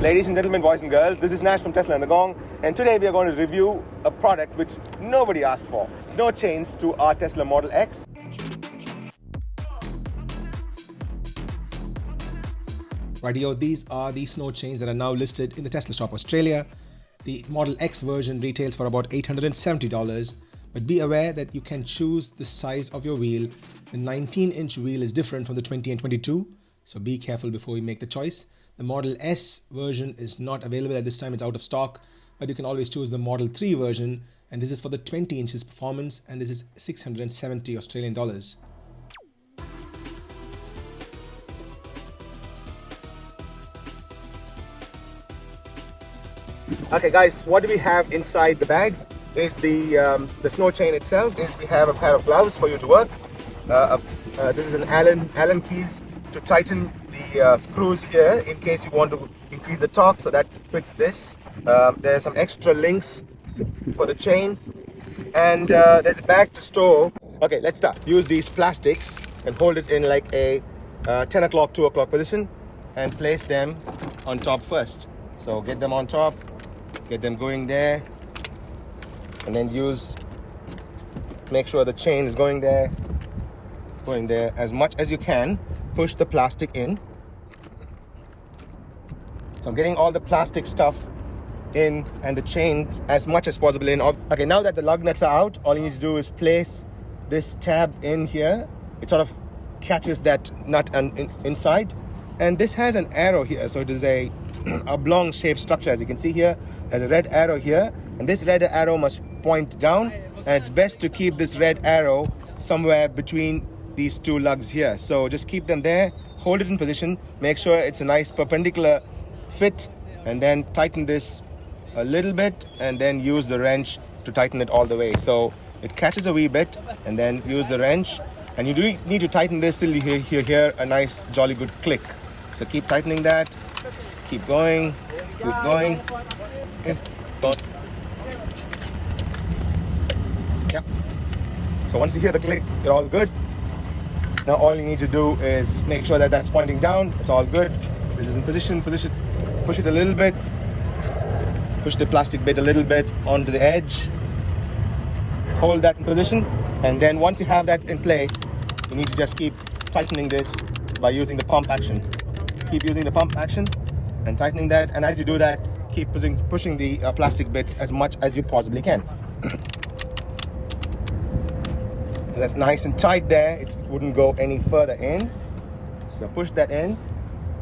Ladies and gentlemen, boys and girls, this is Nash from Tesla and the Gong, and today we are going to review a product which nobody asked for. No change to our Tesla Model X. Rightio, these are the snow chains that are now listed in the Tesla Shop Australia. The Model X version retails for about $870, but be aware that you can choose the size of your wheel. The 19-inch wheel is different from the 20 and 22, so be careful before you make the choice. The Model S version is not available at this time, it's out of stock, but you can always choose the Model 3 version, and this is for the 20 inches performance, and this is 670 Australian dollars. Okay guys, what do we have inside the bag is the snow chain itself. We have a pair of gloves for you to work. This is an Allen keys to tighten the screws here in case you want to increase the torque, so that fits this. There's some extra links for the chain, and there's a bag to store. Okay, let's start. Use these plastics and hold it in like a 10 o'clock, 2 o'clock position and place them on top first. So get them on top, get them going there, and then make sure the chain is going there as much as you can. Push the plastic in. So I'm getting all the plastic stuff in and the chains as much as possible in. Okay, now that the lug nuts are out, all you need to do is place this tab in here. It sort of catches that nut inside, and this has an arrow here, so it is a oblong shaped structure. As you can see here, there's a red arrow here, and this red arrow must point down, and it's best to keep this red arrow somewhere between these two lugs here. So just keep them there, hold it in position, make sure it's a nice perpendicular fit, and then tighten this a little bit, and then use the wrench to tighten it all the way so it catches a wee bit, and then use the wrench, and you do need to tighten this till you hear a nice jolly good click. So keep tightening that, keep going. Okay. Yep. So once you hear the click, you're all good. Now all you need to do is make sure that that's pointing down. It's all good. This is in position. Push it a little bit. Push the plastic bit a little bit onto the edge. Hold that in position. And then once you have that in place, you need to just keep tightening this by using the pump action. Keep using the pump action and tightening that. And as you do that, keep pushing the plastic bits as much as you possibly can. That's nice and tight there. It wouldn't go any further in. So push that in.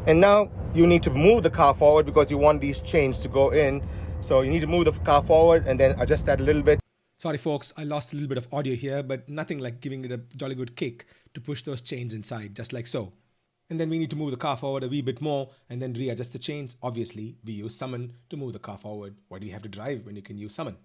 And now you need to move the car forward because you want these chains to go in. So you need to move the car forward and then adjust that a little bit. Sorry folks, I lost a little bit of audio here, but nothing like giving it a jolly good kick to push those chains inside, just like so. And then we need to move the car forward a wee bit more and then readjust the chains. Obviously, we use summon to move the car forward. Why do you have to drive when you can use summon?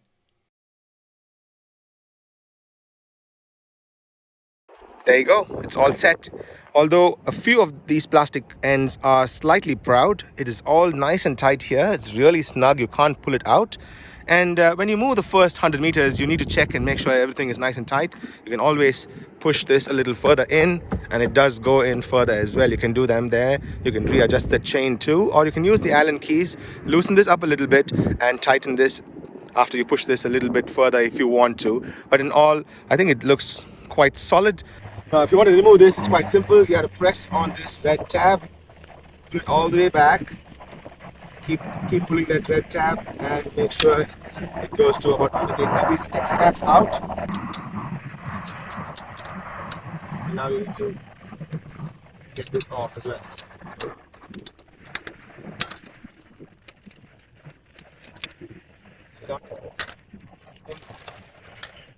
There you go, it's all set. Although a few of these plastic ends are slightly proud, it is all nice and tight here. It's really snug, you can't pull it out. And when you move the first 100 meters, you need to check and make sure everything is nice and tight. You can always push this a little further in, and it does go in further as well. You can do them there. You can readjust the chain too, or you can use the Allen keys, loosen this up a little bit and tighten this after you push this a little bit further if you want to. But in all, I think it looks quite solid. Now, if you want to remove this, it's quite simple. You have to press on this red tab, pull it all the way back. Keep pulling that red tab and make sure it goes to about 108 degrees. That snaps out. And now you need to get this off as well.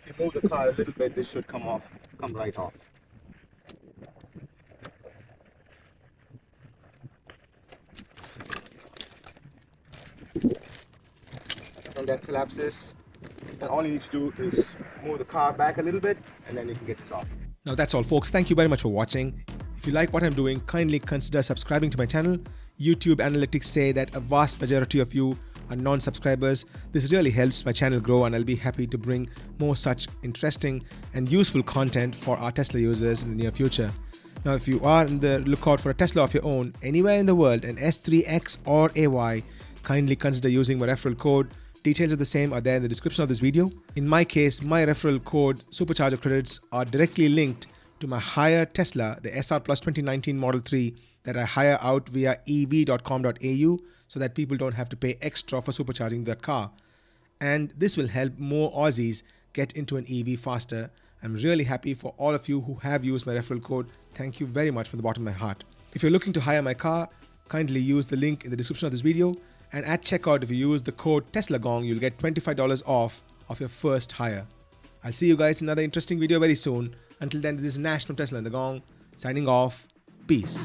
If you move the car a little bit, this should come right off. And that collapses, and all you need to do is move the car back a little bit, and then you can get this off. Now that's all folks, thank you very much for watching. If you like what I'm doing, kindly consider subscribing to my channel. YouTube analytics say that a vast majority of you are non-subscribers. This really helps my channel grow, and I'll be happy to bring more such interesting and useful content for our Tesla users in the near future. Now, if you are in the lookout for a Tesla of your own anywhere in the world, an S3X or AY, kindly consider using my referral code. Details of the same are there in the description of this video. In my case, my referral code supercharger credits are directly linked to my hire Tesla, the SR Plus 2019 Model 3 that I hire out via ev.com.au so that people don't have to pay extra for supercharging that car. And this will help more Aussies get into an EV faster. I'm really happy for all of you who have used my referral code. Thank you very much from the bottom of my heart. If you're looking to hire my car, kindly use the link in the description of this video. And at checkout, if you use the code TESLAGONG, you'll get $25 off of your first hire. I'll see you guys in another interesting video very soon. Until then, this is Nash from Tesla and the Gong, signing off. Peace.